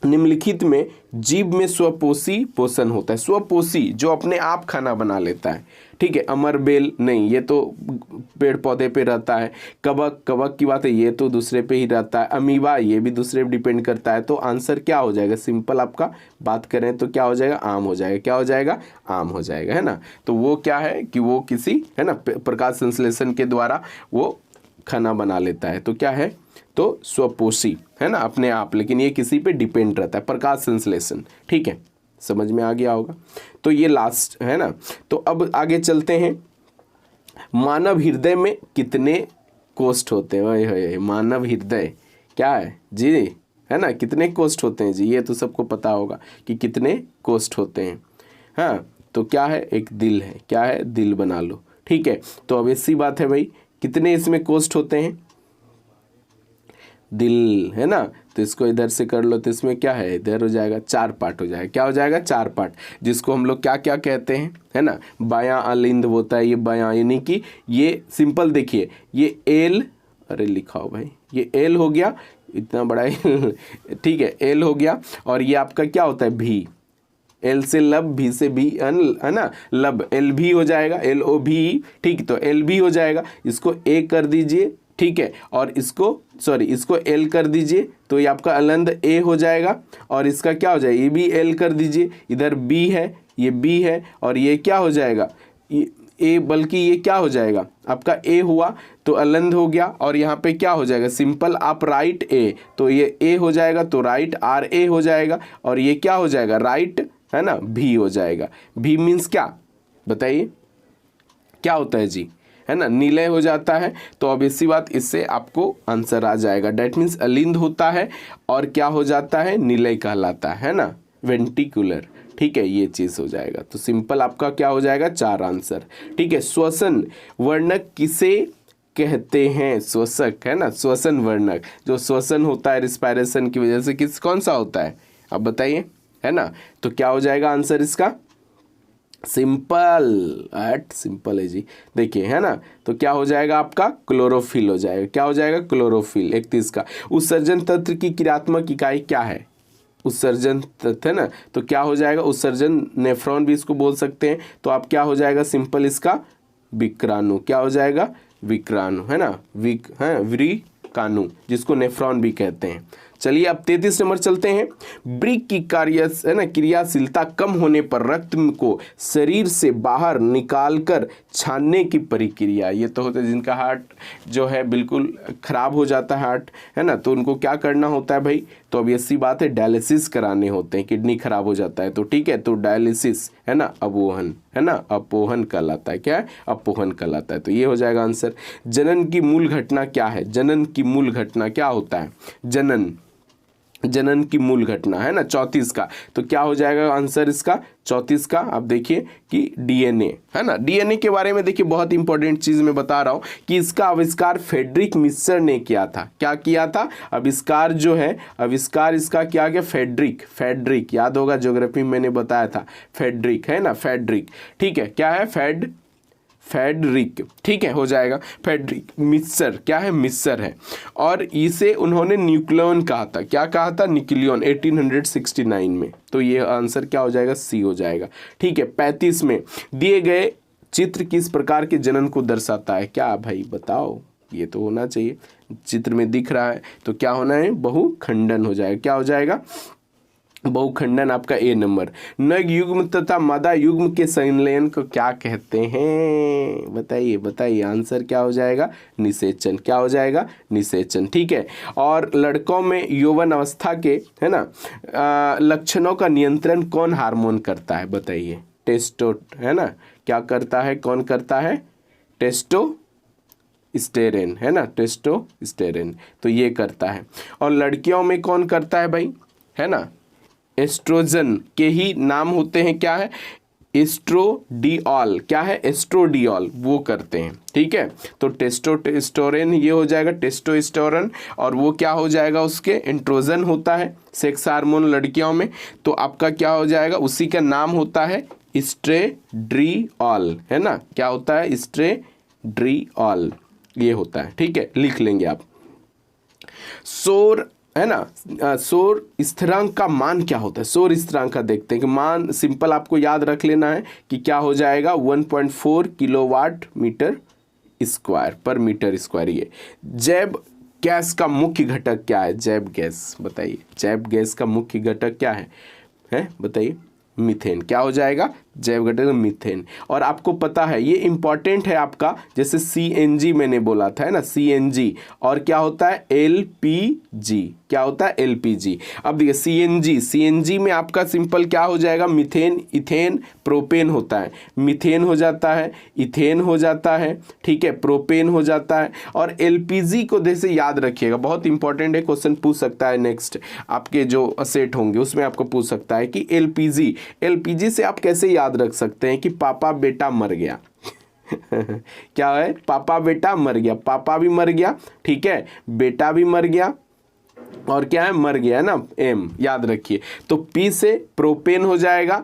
Speaker 1: निम्नलिखित में जीव में स्वपोषी पोषण होता है। स्वपोषी जो अपने आप खाना बना लेता है। ठीक है, अमर बेल नहीं, ये तो पेड़ पौधे पे रहता है। कवक की बात है, ये तो दूसरे पे ही रहता है। अमीबा, ये भी दूसरे पे डिपेंड करता है। तो आंसर क्या हो जाएगा, सिंपल आपका बात करें तो क्या हो जाएगा, आम हो जाएगा। क्या हो जाएगा, आम हो जाएगा, है ना। तो वो क्या है कि वो किसी, है ना, प्रकाश संश्लेषण के द्वारा वो खाना बना लेता है। तो क्या है, तो स्वपोषी, है ना, अपने आप, लेकिन ये किसी पे डिपेंड रहता है, प्रकाश संश्लेषण। ठीक है, समझ में आ गया होगा। तो ये लास्ट है ना। तो अब आगे चलते हैं, मानव हृदय में कितने कोष्ठ होते हैं। ओए मानव हृदय क्या है जी, है ना, कितने कोष्ठ होते हैं जी, ये तो सबको पता होगा कि कितने कोष्ठ होते हैं। हाँ, तो क्या है, एक दिल है। क्या है, दिल बना लो। ठीक है, तो अब ऐसी बात है भाई, कितने इसमें कोष्ठ होते हैं, दिल, है ना। तो इसको इधर से कर लो तो इसमें क्या है, इधर हो जाएगा, 4 पार्ट हो जाएगा। क्या हो जाएगा, 4 पार्ट, जिसको हम लोग क्या क्या कहते हैं, है ना, बायां अलिंद होता है। ये बायां, यानी कि ये सिंपल देखिए, ये एल, अरे लिखाओ भाई, ये एल हो गया, इतना बड़ा ठीक है, एल हो गया। और ये आपका क्या होता है, भी, एल से लब, भी से भी अन, है ना, लब, एल भी हो जाएगा, एल ओ भी। ठीक, तो एल भी हो जाएगा, इसको ए कर दीजिए। ठीक है, और इसको इसको एल कर दीजिए, तो ये आपका अलंद ए हो जाएगा। और इसका क्या हो जाएगा, ये भी एल कर दीजिए, इधर बी है, ये बी है, और ये क्या हो जाएगा, ए, बल्कि ये क्या हो जाएगा आपका ए हुआ, तो अलंद हो गया। और यहाँ पे क्या हो जाएगा, सिंपल आप राइट ए, तो ये ए हो जाएगा, तो राइट आर ए हो जाएगा। और ये क्या हो जाएगा, राइट, है ना, भी हो जाएगा। भी मीन्स क्या, बताइए क्या होता है जी, है ना, निलय हो जाता है। तो अब इसी बात, इससे आपको आंसर आ जाएगा। डेट मीन्स अलिंद होता है और क्या हो जाता है, निलय कहलाता है ना, वेंटिकुलर। ठीक है, ये चीज़ हो जाएगा। तो सिंपल आपका क्या हो जाएगा, 4 आंसर। ठीक है, श्वसन वर्णक किसे कहते हैं, श्वसक, है ना, श्वसन वर्णक, जो श्वसन होता है रिस्पायरेशन की वजह से, कौन सा होता है, अब बताइए, है ना। तो क्या हो जाएगा आंसर इसका, सिंपल, सिंपल है जी, देखिए, है ना। तो क्या हो जाएगा आपका, क्लोरोफिल हो जाएगा। क्या हो जाएगा, क्लोरोफिल। 31 का, उत्सर्जन तंत्र की क्रियात्मक इकाई क्या है, उत्सर्जन तंत्र, है ना। तो क्या हो जाएगा, उत्सर्जन नेफ्रॉन भी इसको बोल सकते हैं। तो आप क्या हो जाएगा, सिंपल इसका विक्राणु। क्या हो जाएगा, विक्राणु, है ना, विक्राणु, जिसको नेफ्रॉन भी कहते हैं। चलिए अब 33 नंबर चलते हैं। ब्रिक की क्रियाशीलता कम होने पर रक्त को शरीर से बाहर निकालकर छानने की प्रक्रिया, ये तो होता है जिनका हार्ट जो है बिल्कुल खराब हो जाता है हार्ट, है ना, तो उनको क्या करना होता है भाई, तो अब ऐसी बात है, डायलिसिस कराने होते हैं, किडनी खराब हो जाता है तो। ठीक है, तो डायलिसिस, है ना, अपोहन, है ना, अपोहन कहलाता है। क्या है, अपोहन कहलाता है। तो ये हो जाएगा आंसर। जनन की मूल घटना क्या है, जनन की मूल घटना क्या होता है, जनन की मूल घटना, है ना, 34 का। तो क्या हो जाएगा आंसर इसका, 34 का। आप देखिए कि डीएनए, है ना, डीएनए के बारे में देखिए, बहुत इंपॉर्टेंट चीज मैं बता रहा हूं कि इसका आविष्कार फ्रेडरिक मिस्सर ने किया था। क्या किया था, आविष्कार जो है, आविष्कार इसका क्या गया, फेडरिक, याद होगा ज्योग्राफी में मैंने बताया था, फेडरिक, है ना, फेडरिक। ठीक है, क्या है, फेडरिक। ठीक है, हो जाएगा फेडरिक मिस्सर, क्या है, मिस्सर है। और इसे उन्होंने न्यूक्लियन कहा था। क्या कहा था, न्यूक्लियन, 1869 में। तो ये आंसर क्या हो जाएगा, सी हो जाएगा। ठीक है, 35 में दिए गए चित्र किस प्रकार के जनन को दर्शाता है, क्या भाई बताओ, ये तो होना चाहिए, चित्र में दिख रहा है तो क्या होना है, बहुखंडन हो जाएगा। क्या हो जाएगा, बहुखंडन, आपका ए नंबर। नग युग्म तथा मादा युग्म के संलयन को क्या कहते हैं, बताइए आंसर क्या हो जाएगा, निषेचन। क्या हो जाएगा, निषेचन। ठीक है, और लड़कों में यौवन अवस्था के, है ना, लक्षणों का नियंत्रण कौन हार्मोन करता है, बताइए, टेस्टो, है ना, क्या करता है, कौन करता है, टेस्टोस्टेरोन, है ना, टेस्टोस्टेरोन, तो ये करता है। और लड़कियों में कौन करता है भाई, है ना, एस्ट्रोजन के ही नाम होते हैं, क्या है, एस्ट्रोडियोल, क्या है, एस्ट्रोडियोल, वो करते हैं। ठीक है, तो टेस्टोस्टेरोन ये हो जाएगा टेस्टोस्टेरोन, और वो क्या हो जाएगा, उसके एंड्रोजन होता है सेक्स हार्मोन लड़कियों में, तो आपका क्या हो जाएगा, उसी का नाम होता है एस्ट्रेडियोल, है ना, क्या होता है, एस्ट्रेडियोल ये होता है। ठीक है, लिख लेंगे आप। सौर, है ना, सौर स्थिरांक का मान क्या होता है, सौर स्थिरांक का देखते हैं कि मान सिंपल आपको याद रख लेना है कि क्या हो जाएगा, 1.4 किलोवाट मीटर स्क्वायर पर मीटर स्क्वायर। ये जैव गैस का मुख्य घटक क्या है, जैव गैस, बताइए जैव गैस का मुख्य घटक क्या है बताइए, मीथेन, क्या हो जाएगा, जैव घटक मीथेन। और आपको पता है ये इंपॉर्टेंट है आपका, जैसे सीएनजी मैंने बोला था, है ना, सीएनजी, और क्या होता है, एलपीजी, क्या होता है, एलपीजी। अब देखिए सीएनजी में आपका सिंपल क्या हो जाएगा, मीथेन, इथेन, प्रोपेन होता है, मीथेन हो जाता है, इथेन हो जाता है, ठीक है, प्रोपेन हो जाता है। और एलपीजी को जैसे याद रखिएगा, बहुत इंपॉर्टेंट है, क्वेश्चन पूछ सकता है नेक्स्ट आपके जो सेट होंगे उसमें आपको पूछ सकता है कि एलपीजी से आप कैसे याद रख सकते हैं कि पापा बेटा मर गया क्या है, पापा बेटा मर गया, पापा भी मर गया, ठीक है, बेटा भी मर गया, और क्या है, मर गया, है ना, एम याद रखिए। तो पी से प्रोपेन हो जाएगा,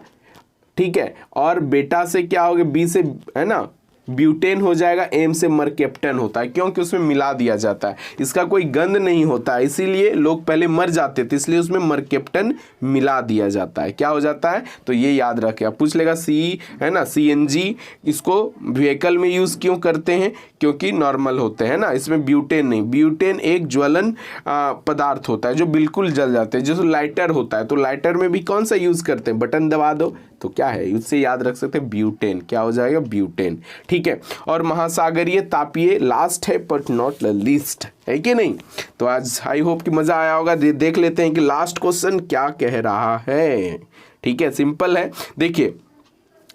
Speaker 1: ठीक है, और बेटा से क्या हो गया, बी से, है ना, ब्यूटेन हो जाएगा, एम से मरकेप्टन होता है, क्योंकि उसमें मिला दिया जाता है, इसका कोई गंध नहीं होता है, इसीलिए लोग पहले मर जाते थे, इसलिए उसमें मरकेप्टन मिला दिया जाता है, क्या हो जाता है, तो ये याद रखें। आप पूछ लेगा सी, है ना, सीएनजी इसको व्हीकल में यूज क्यों करते हैं, क्योंकि नॉर्मल होते हैं ना, इसमें ब्यूटेन नहीं, ब्यूटेन एक ज्वलन पदार्थ होता है जो बिल्कुल जल जाते हैं, जैसे लाइटर होता है, तो लाइटर में भी कौन सा यूज करते हैं, बटन दबा दो तो क्या है, उससे याद रख सकते हैं ब्यूटेन, क्या हो जाएगा, ब्यूटेन। ठीक है, और महासागरीय तापीय लास्ट है बट नॉट लीस्ट, है कि नहीं। तो आज आई होप कि मजा आया होगा। देख लेते हैं कि लास्ट क्वेश्चन क्या कह रहा है। ठीक है, सिंपल है, देखिए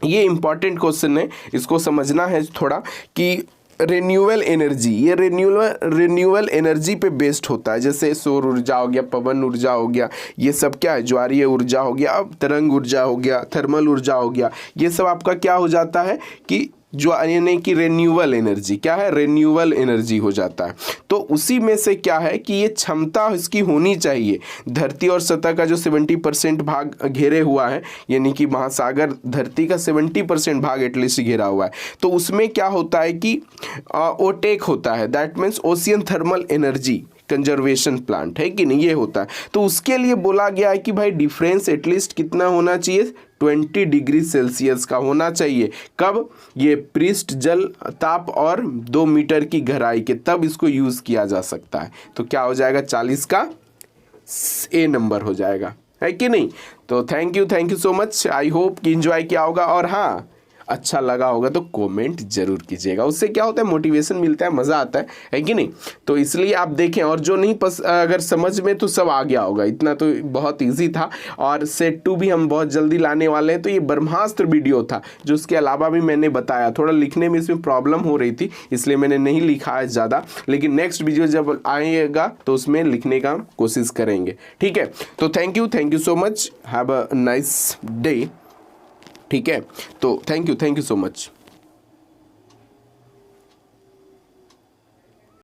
Speaker 1: ये इंपॉर्टेंट क्वेश्चन है, इसको समझना है थोड़ा कि रिन्यूएबल एनर्जी, ये रिन्यूएबल एनर्जी पे बेस्ड होता है, जैसे सौर ऊर्जा हो गया, पवन ऊर्जा हो गया, ये सब क्या है, ज्वारीय ऊर्जा हो गया, अब तरंग ऊर्जा हो गया, थर्मल ऊर्जा हो गया, ये सब आपका क्या हो जाता है कि जो यानी कि रिन्यूएबल एनर्जी, क्या है, रिन्यूएबल एनर्जी हो जाता है। तो उसी में से क्या है कि ये क्षमता इसकी होनी चाहिए, धरती और सतह का जो 70% भाग घेरे हुआ है, यानी कि महासागर धरती का 70% भाग एटलीस्ट घेरा हुआ है, तो उसमें क्या होता है कि ओटेक होता है, that means ocean thermal energy conservation plant, है कि नहीं, ये होता है। तो उसके लिए बोला गया है कि भाई डिफरेंस एटलीस्ट कितना होना चाहिए, 20 डिग्री सेल्सियस का होना चाहिए। कब, ये पृष्ठ जल ताप और 2 मीटर की गहराई के, तब इसको यूज किया जा सकता है। तो क्या हो जाएगा, 40 का ए नंबर हो जाएगा, है कि नहीं। तो thank you so much, I hope कि एंजॉय किया होगा, और हाँ अच्छा लगा होगा तो कमेंट जरूर कीजिएगा, उससे क्या होता है, मोटिवेशन मिलता है, मज़ा आता है कि नहीं। तो इसलिए आप देखें, और जो नहीं अगर समझ में तो सब आ गया होगा, इतना तो बहुत इजी था। और सेट 2 भी हम बहुत जल्दी लाने वाले हैं। तो ये ब्रह्मास्त्र वीडियो था, जो उसके अलावा भी मैंने बताया, थोड़ा लिखने में इसमें प्रॉब्लम हो रही थी, इसलिए मैंने नहीं लिखा है ज़्यादा, लेकिन नेक्स्ट वीडियो जब आएगा तो उसमें लिखने का कोशिश करेंगे, ठीक है। तो thank you so much, have a nice day, ठीक है। तो थैंक यू सो मच।